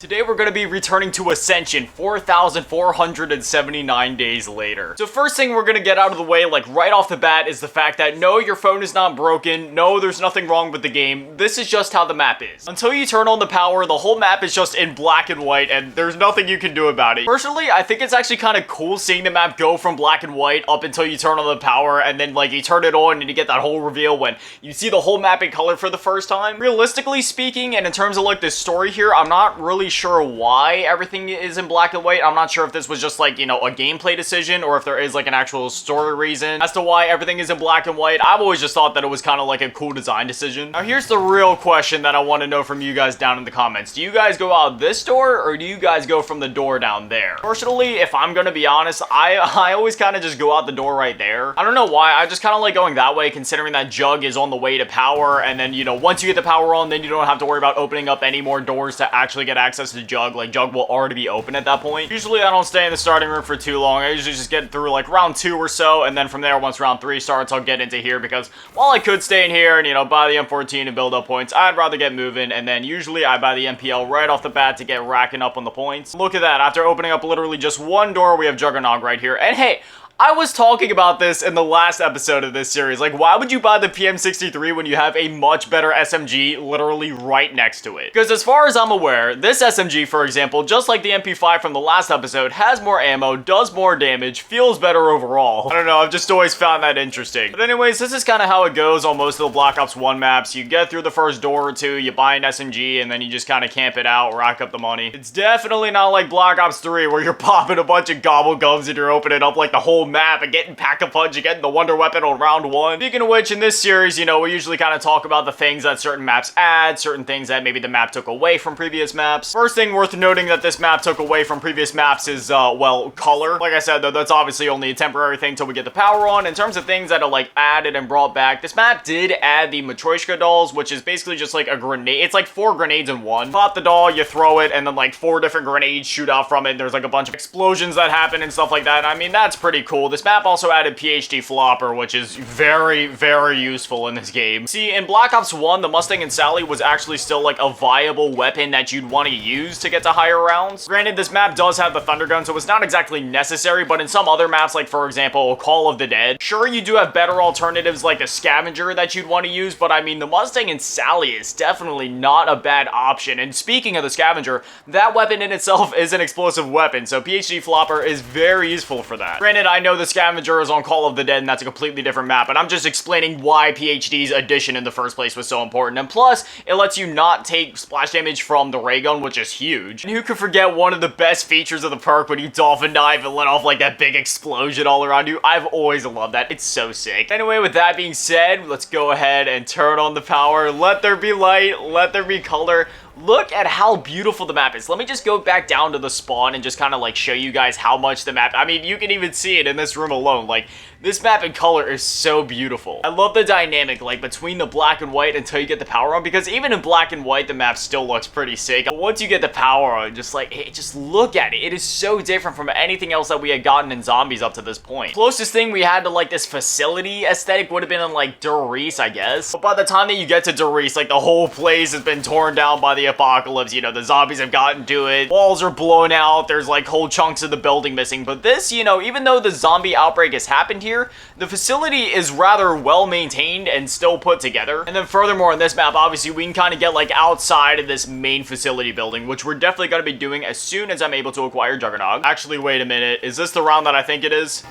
Today we're going to be returning to Ascension 4,479 days later. So first thing we're going to get out of the way, like right off the bat, is the fact that no, your phone is not broken, no, there's nothing wrong with the game, this is just how the map is. Until you turn on the power, the whole map is just in black and white and there's nothing you can do about it. Personally, I think it's actually kind of cool seeing the map go from black and white up until you turn on the power and then like you turn it on and you get that whole reveal when you see the whole map in color for the first time. Realistically speaking, and in terms of like the story here, I'm not really sure why everything is in black and white. I'm not sure if this was just like, you know, a gameplay decision or if there is like an actual story reason as to why everything is in black and white. I've always just thought that it was kind of like a cool design decision. Now here's the real question that I want to know from you guys down in the comments. Do you guys go out this door or do you guys go from the door down there? Personally, if I'm gonna be honest, I always kind of just go out the door right there. I don't know why, I just kind of like going that way considering that Jug is on the way to power, and then, you know, once you get the power on, then you don't have to worry about opening up any more doors to actually get access to Jug. Like, Jug will already be open at that point. Usually, I don't stay in the starting room for too long. I usually just get through, like, round 2 or so, and then from there, once round 3 starts, I'll get into here, because while I could stay in here and, you know, buy the M14 and build up points, I'd rather get moving, and then usually I buy the MPL right off the bat to get racking up on the points. Look at that. After opening up literally just one door, we have Juggernog right here. And hey, I was talking about this in the last episode of this series. Like, why would you buy the PM63 when you have a much better SMG literally right next to it? Because as far as I'm aware, this SMG, for example, just like the MP5 from the last episode, has more ammo, does more damage, feels better overall. I don't know, I've just always found that interesting. But anyways, this is kind of how it goes on most of the Black Ops 1 maps. You get through the first door or two, you buy an SMG, and then you just kind of camp it out, rack up the money. It's definitely not like Black Ops 3 where you're popping a bunch of gobble gums and you're opening up like the whole map and getting Pack-a-Punch and getting the Wonder Weapon on round 1. Speaking of which, in this series, you know, we usually kind of talk about the things that certain maps add, certain things that maybe the map took away from previous maps. First thing worth noting that this map took away from previous maps is, well, color. Like I said, though, that's obviously only a temporary thing till we get the power on. In terms of things that are, like, added and brought back, this map did add the Matryoshka dolls, which is basically just, like, a grenade. It's, like, 4 grenades in one. Pop the doll, you throw it, and then, like, 4 different grenades shoot out from it. There's, like, a bunch of explosions that happen and stuff like that. I mean, that's pretty cool. This map also added PhD Flopper, which is very, very useful in this game. See, in Black Ops 1, the Mustang and Sally was actually still, like, a viable weapon that you'd want to use to get to higher rounds. Granted, this map does have the Thunder Gun, so it's not exactly necessary, but in some other maps, like, for example, Call of the Dead, sure, you do have better alternatives like the Scavenger that you'd want to use, but I mean, the Mustang and Sally is definitely not a bad option. And speaking of the Scavenger, that weapon in itself is an explosive weapon, so PhD Flopper is very useful for that. Granted, I know the Scavenger is on Call of the Dead and that's a completely different map, but I'm just explaining why PhD's addition in the first place was so important. And plus, it lets you not take splash damage from the ray gun, which is huge. And who could forget one of the best features of the perk when you dolphin dive and let off like that big explosion all around you? I've always loved that. It's so sick. Anyway, with that being said, let's go ahead and turn on the power. Let there be light, let there be color. Look at how beautiful the map is. Let me just go back down to the spawn and just kind of like show you guys how much the map, I mean, you can even see it in this room alone. Like, this map in color is so beautiful. I love the dynamic, like, between the black and white until you get the power on, because even in black and white, the map still looks pretty sick. But once you get the power on, just like, hey, just look at it. It is so different from anything else that we had gotten in Zombies up to this point. Closest thing we had to, like, this facility aesthetic would have been in, like, Doris, I guess. But by the time that you get to Doris, like, the whole place has been torn down by the apocalypse. You know, the zombies have gotten to it. Walls are blown out. There's, like, whole chunks of the building missing. But this, you know, even though the zombie outbreak has happened here, the facility is rather well maintained and still put together. And then furthermore, in this map, obviously, we can kind of get like outside of this main facility building, which we're definitely going to be doing as soon as I'm able to acquire Juggernog. Actually, wait a minute. Is this the round that I think it is?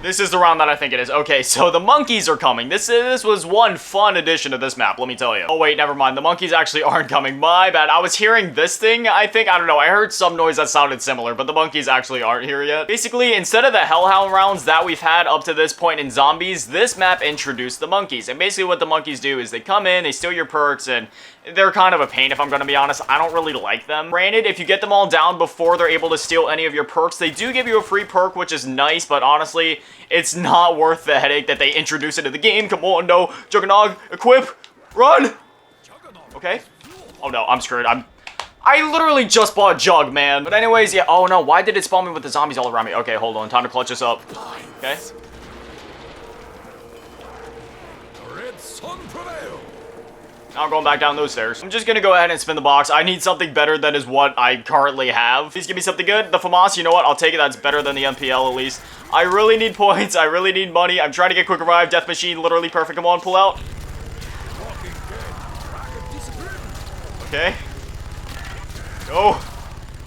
This is the round that I think it is. Okay, so the monkeys are coming. This was one fun addition to this map, let me tell you. Oh, wait, never mind. The monkeys actually aren't coming. My bad. I was hearing this thing, I think. I don't know. I heard some noise that sounded similar, but the monkeys actually aren't here yet. Basically, instead of the Hellhound rounds that we've had up to this point in Zombies, this map introduced the monkeys. And basically what the monkeys do is they come in, they steal your perks, and they're kind of a pain, if I'm going to be honest. I don't really like them. Granted, if you get them all down before they're able to steal any of your perks, they do give you a free perk, which is nice, but honestly, it's not worth the headache that they introduce into the game. Come on, no. Juggernog, equip, run! Okay. Oh no, I'm screwed. I literally just bought Jug, man. But anyways, yeah. Oh no, why did it spawn me with the zombies all around me? Okay, hold on. Time to clutch this up. Okay. Now I'm going back down those stairs. I'm just gonna go ahead and spin the box. I need something better than is what I currently have. Please give me something good. The FAMAS, you know what? I'll take it. That's better than the MPL at least. I really need points. I really need money. I'm trying to get quick revive. Death machine, literally perfect. Come on, pull out. Okay. Go.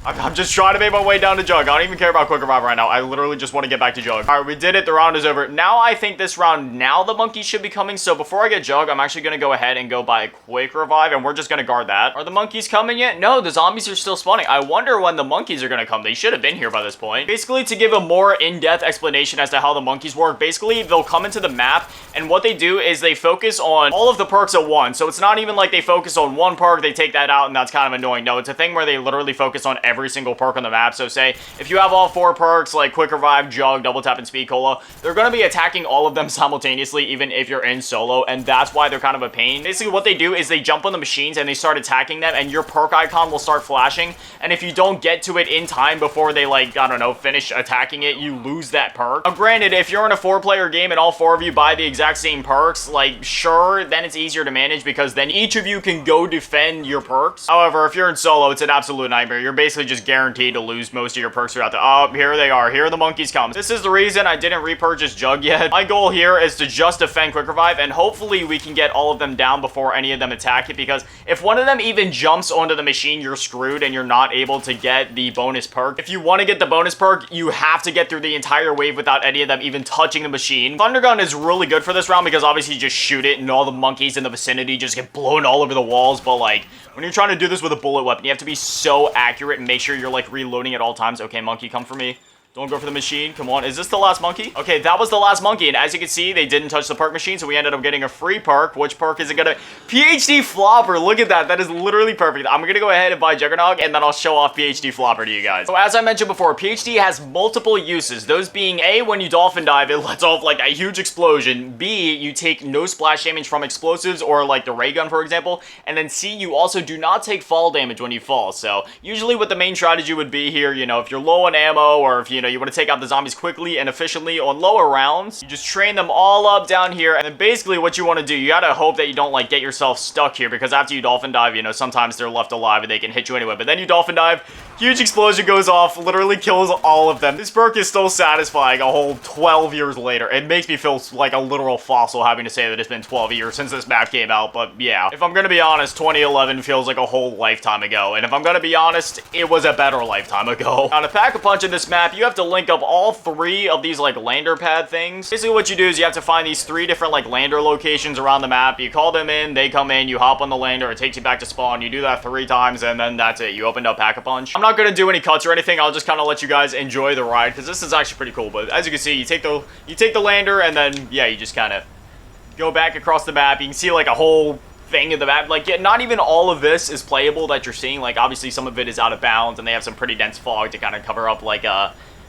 I'm just trying to make my way down to Jug. I don't even care about quick revive right now. I literally just want to get back to Jug. All right, we did it. The round is over. Now I think this round, now the monkeys should be coming. So before I get Jug, I'm actually going to go ahead and go buy a quick revive, and we're just going to guard that. Are the monkeys coming yet? No, the zombies are still spawning. I wonder when the monkeys are going to come. They should have been here by this point. Basically, to give a more in-depth explanation as to how the monkeys work, basically, they'll come into the map, and what they do is they focus on all of the perks at once. So it's not even like they focus on one perk, they take that out, and that's kind of annoying. No, it's a thing where they literally focus on every single perk on the map. So say if you have all 4 perks like quick revive, Jug, double tap, and speed cola, they're going to be attacking all of them simultaneously, even if you're in solo, and that's why they're kind of a pain. Basically what they do is they jump on the machines and they start attacking them, and your perk icon will start flashing, and if you don't get to it in time before they, like, I don't know, finish attacking it, you lose that perk. Now granted, if you're in a 4-player game and all 4 of you buy the exact same perks, like, sure, then it's easier to manage because then each of you can go defend your perks. However, if you're in solo, it's an absolute nightmare. You're basically just guaranteed to lose most of your perks throughout the— oh, here they are. Here the monkeys come. This is the reason I didn't repurchase Jug yet. My goal here is to just defend quick revive, and hopefully we can get all of them down before any of them attack it, because if one of them even jumps onto the machine, you're screwed and you're not able to get the bonus perk. If you want to get the bonus perk, you have to get through the entire wave without any of them even touching the machine. Thunder Gun is really good for this round because obviously you just shoot it and all the monkeys in the vicinity just get blown all over the walls, but like when you're trying to do this with a bullet weapon, you have to be so accurate and make sure you're like reloading at all times. Okay, monkey, come for me. Don't go for the machine. Come on. Is this the last monkey? Okay, that was the last monkey. And as you can see, they didn't touch the perk machine, so we ended up getting a free perk. Which perk is it gonna— PhD Flopper. Look at that. That is literally perfect. I'm gonna go ahead and buy Juggernog, and then I'll show off PhD Flopper to you guys. So as I mentioned before, PhD has multiple uses. Those being, A, when you dolphin dive, it lets off like a huge explosion. B, you take no splash damage from explosives or like the ray gun, for example. And then C, you also do not take fall damage when you fall. So usually what the main strategy would be here, you know, if you're low on ammo, or if, you know, you want to take out the zombies quickly and efficiently on lower rounds, you just train them all up down here, and then basically what you want to do, you gotta hope that you don't like get yourself stuck here, because after you dolphin dive, you know, sometimes they're left alive and they can hit you anyway, but then you dolphin dive, huge explosion goes off, literally kills all of them. This perk is still satisfying a whole 12 years later. It makes me feel like a literal fossil having to say that it's been 12 years since this map came out, but yeah, if I'm gonna be honest, 2011 feels like a whole lifetime ago, and if I'm gonna be honest, it was a better lifetime ago. Now to pack a punch in this map, you have to link up all 3 of these like lander pad things. Basically what you do is you have to find these 3 different like lander locations around the map. You call them in, they come in, you hop on the lander, it takes you back to spawn. You do that 3 times, and then that's it. You opened up pack a punch. I'm not gonna do any cuts or anything. I'll just kind of let you guys enjoy the ride, because this is actually pretty cool. But as you can see, you take the lander, and then yeah, you just kind of go back across the map. You can see like a whole thing of the map. Like, yeah, not even all of this is playable that you're seeing. Like, obviously some of it is out of bounds, and they have some pretty dense fog to kind of cover up like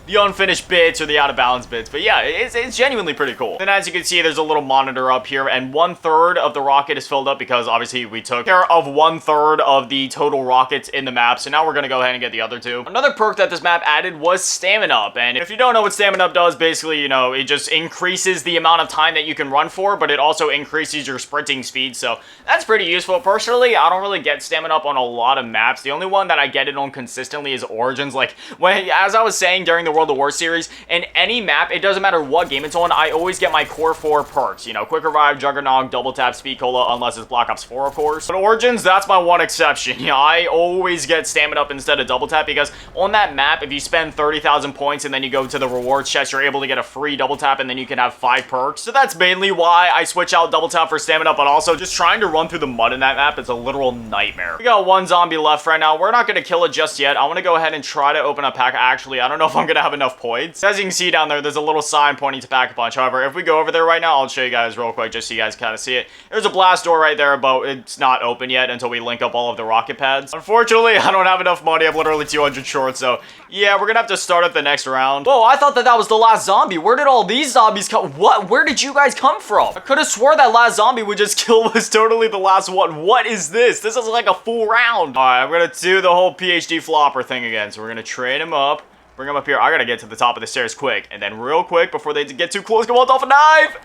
the unfinished bits or the out of bounds bits. But yeah, it's genuinely pretty cool. Then as you can see, there's a little monitor up here, and 1/3 of the rocket is filled up because obviously we took care of 1/3 of the total rockets in the map. So now we're gonna go ahead and get the other 2. Another perk that this map added was Stamina Up, and if you don't know what Stamina Up does, basically, you know, it just increases the amount of time that you can run for, but it also increases your sprinting speed. So that's pretty useful. Personally, I don't really get Stamina Up on a lot of maps. The only one that I get it on consistently is Origins. Like, as I was saying during the World of War series, in any map, it doesn't matter what game it's on, I always get my core 4 perks, you know, quick revive, Juggernog, double tap, speed cola, unless it's Black Ops 4, of course. But Origins, that's my one exception. You know, I always get Stamina Up instead of double tap, because on that map, if you spend 30,000 points and then you go to the rewards chest, you're able to get a free double tap, and then you can have 5 perks. So that's mainly why I switch out double tap for Stamina Up, but also just trying to run through the mud in that map, it's a literal nightmare. We got 1 zombie left right now. We're not going to kill it just yet. I want to go ahead and try to open up pack. Actually, I don't know if I'm going to have enough points. As you can see down there, there's a little sign pointing to pack a punch. However, if we go over there right now, I'll show you guys real quick just so you guys kind of see it. There's a blast door right there, but it's not open yet until we link up all of the rocket pads. Unfortunately, I don't have enough money. I'm literally 200 short, so yeah, we're gonna have to start up the next round. Whoa, I thought that was the last zombie. Where did all these zombies come? What? Where did you guys come from? I could have swore that last zombie we just killed was totally the last one. What is this? This is like a full round. All right, I'm gonna do the whole PhD Flopper thing again. So we're gonna train him up. Bring him up here. I gotta get to the top of the stairs quick. And then real quick, before they get too close, come on, dolphin dive!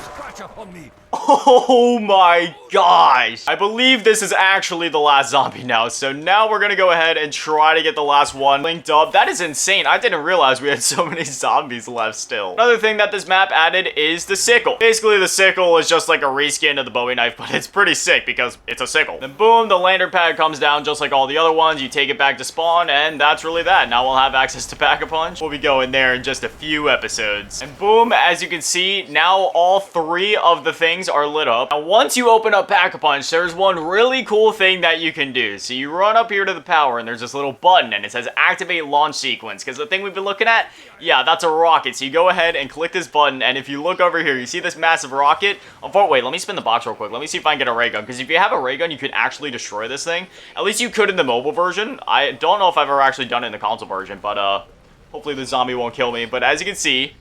Scratch up on me. Oh my gosh. I believe this is actually the last zombie now. So now we're going to go ahead and try to get the last one linked up. That is insane. I didn't realize we had so many zombies left still. Another thing that this map added is the sickle. Basically, the sickle is just like a reskin of the Bowie knife, but it's pretty sick because it's a sickle. Then boom, the lantern pad comes down just like all the other ones. You take it back to spawn, and that's really that. Now we'll have access to Pack-a-Punch. We'll be going there in just a few episodes. And boom, as you can see, now all three of the things are lit up. Now, once you open up Pack-a-Punch, there's one really cool thing that you can do. So you run up here to the power, and there's this little button, and it says activate launch sequence, because the thing we've been looking at, yeah, that's a rocket. So you go ahead and click this button, and if you look over here, you see this massive rocket. Oh, wait, let me spin the box real quick. Let me see if I can get a ray gun, because if you have a ray gun, you can actually destroy this thing. At least you could in the mobile version. I don't know if I've ever actually done it in the console version, but hopefully the zombie won't kill me. But as you can see,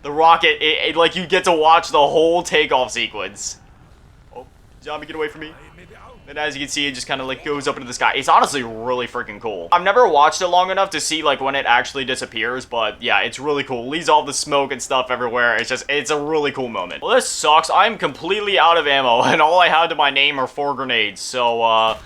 the rocket, like, you get to watch the whole takeoff sequence. Oh, zombie, get away from me. And as you can see, it just kind of like goes up into the sky. It's honestly really freaking cool. I've never watched it long enough to see like when it actually disappears, but yeah, it's really cool. It leaves all the smoke and stuff everywhere. It's a really cool moment. Well, this sucks. I'm completely out of ammo, and all I have to my name are 4 grenades. So,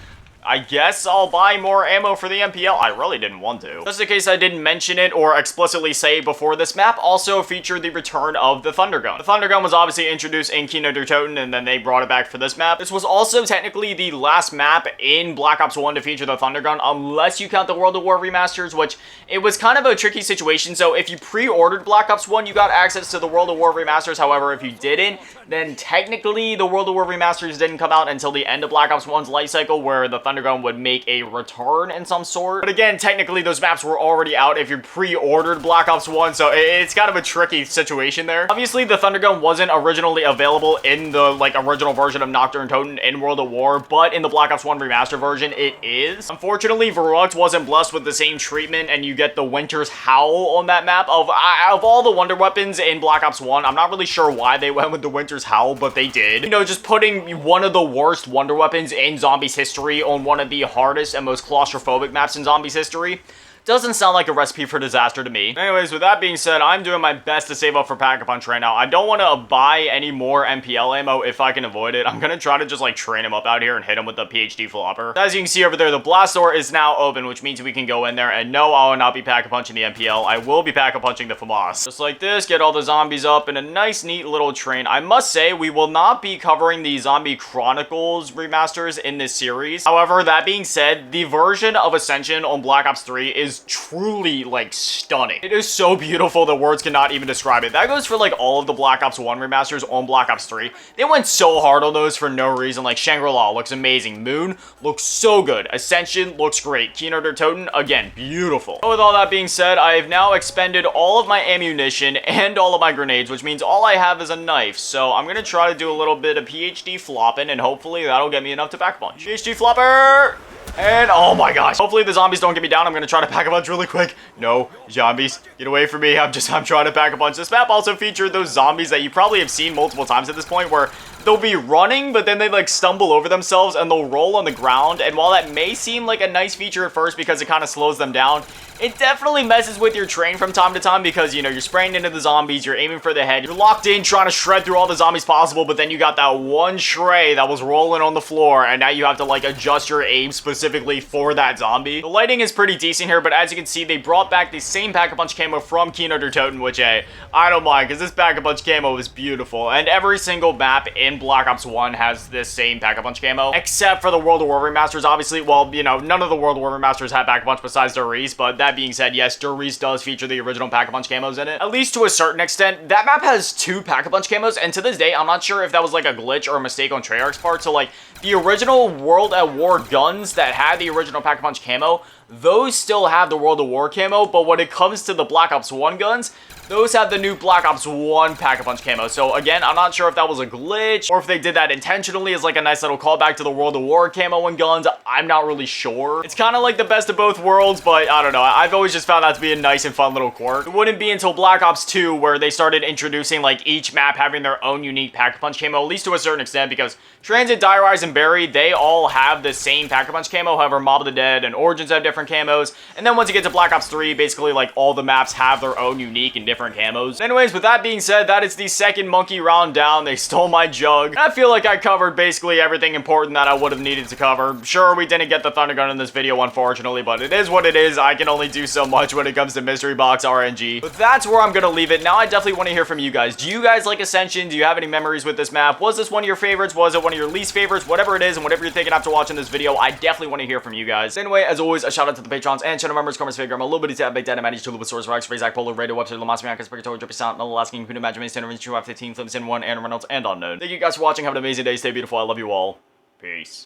I guess I'll buy more ammo for the MPL. I really didn't want to. Just in case I didn't mention it or explicitly say before, this map also featured the return of the Thunder Gun. The Thunder Gun was obviously introduced in Kino der Toten, and then they brought it back for this map. This was also technically the last map in Black Ops 1 to feature the Thunder Gun, unless you count the World at War remasters, which it was kind of a tricky situation. So if you pre-ordered Black Ops 1, you got access to the World at War remasters. However, if you didn't, then technically the World at War remasters didn't come out until the end of Black Ops 1's life cycle, where the Thunder Gun would make a return in some sort. But again, technically those maps were already out if you pre-ordered Black Ops 1, so it's kind of a tricky situation there. Obviously, the Thunder Gun wasn't originally available in the like original version of Nocturne Toten in World at War, but in the Black Ops 1 remaster version, it is. Unfortunately, Verrückt wasn't blessed with the same treatment, and you get the Winter's Howl on that map. Of all the wonder weapons in Black Ops 1, I'm not really sure why they went with the Winter's Howl, but they did. You know, just putting one of the worst wonder weapons in Zombies history on one of the hardest and most claustrophobic maps in Zombies history doesn't sound like a recipe for disaster to me. Anyways, with that being said, I'm doing my best to save up for Pack-a-Punch right now. I don't want to buy any more MPL ammo if I can avoid it. I'm going to try to just like train him up out here and hit him with the PhD flopper. As you can see over there, the blast door is now open, which means we can go in there, and no, I will not be Pack-a-Punching the MPL. I will be Pack-a-Punching the FAMAS. Just like this, get all the zombies up in a nice, neat little train. I must say, we will not be covering the Zombie Chronicles remasters in this series. However, that being said, the version of Ascension on Black Ops 3 is truly like stunning. It is so beautiful that words cannot even describe it. That goes for like all of the Black Ops 1 remasters on Black Ops 3. They went so hard on those for no reason. Like Shangri-La looks amazing. Moon looks so good. Ascension looks great. Kino der Toten, again, beautiful. But with all that being said, I have now expended all of my ammunition and all of my grenades, which means all I have is a knife. So I'm gonna try to do a little bit of PhD flopping, and hopefully that'll get me enough to Pack-a-Punch. PhD flopper! And oh my gosh, hopefully the zombies don't get me down. I'm gonna try to Pack-a-Punch really quick. No, zombies, get away from me. I'm trying to Pack-a-Punch. This map also featured those zombies that you probably have seen multiple times at this point, where they'll be running, but then they like stumble over themselves and they'll roll on the ground. And while that may seem like a nice feature at first because it kind of slows them down, it definitely messes with your train from time to time, because, you know, you're spraying into the zombies, you're aiming for the head, you're locked in trying to shred through all the zombies possible, but then you got that one Shrey that was rolling on the floor, and now you have to, like, adjust your aim specifically for that zombie. The lighting is pretty decent here, but as you can see, they brought back the same Pack-a-Punch camo from Kino der Toten, which, hey, I don't mind, because this Pack-a-Punch camo is beautiful, and every single map in Black Ops 1 has this same Pack-a-Punch camo, except for the World of War remasters, obviously. Well, you know, none of the World of War remasters have Pack-a-Punch besides Doris, but that being said, yes, Doris does feature the original Pack-a-Punch camos in it, at least to a certain extent. That map has 2 Pack-a-Punch camos, and to this day, I'm not sure if that was like a glitch or a mistake on Treyarch's part. So like, the original World at War guns that had the original Pack-a-Punch camo, those still have the World at War camo, but when it comes to the Black Ops 1 guns, those have the new Black Ops 1 Pack-a-Punch camo. So again, I'm not sure if that was a glitch or if they did that intentionally as like a nice little callback to the World of War camo and guns. I'm not really sure. It's kind of like the best of both worlds, but I don't know. I've always just found that to be a nice and fun little quirk. It wouldn't be until Black Ops 2 where they started introducing like each map having their own unique Pack-a-Punch camo, at least to a certain extent, because Transit, Die Rise, and Buried, they all have the same Pack-a-Punch camo. However, Mob of the Dead and Origins have different camos. And then once you get to Black Ops 3, basically like all the maps have their own unique and different camos. Anyways, with that being said, that is the second monkey round down. They stole my joke. Doug. I feel like I covered basically everything important that I would have needed to cover. Sure, we didn't get the Thunder Gun in this video, unfortunately, but it is what it is. I can only do so much when it comes to Mystery Box RNG. But that's where I'm gonna leave it. Now I definitely want to hear from you guys. Do you guys like Ascension? Do you have any memories with this map? Was this one of your favorites? Was it one of your least favorites? Whatever it is and whatever you're thinking after watching this video, I definitely want to hear from you guys. Anyway, as always, a shout out to the patrons and channel members, Carmen's Figure. I'm a little bit of Big Dad, managed to with source rocks, phrase, act, polar, radio, website, Lamas, Bianca, Spectator, Drippy Sound, no asking, Kuna, Imagine, Center, 2 15, Flips in 1, and Reynolds, and Unknown. Thank you guys for watching. Have an amazing day. Stay beautiful. I love you all. Peace.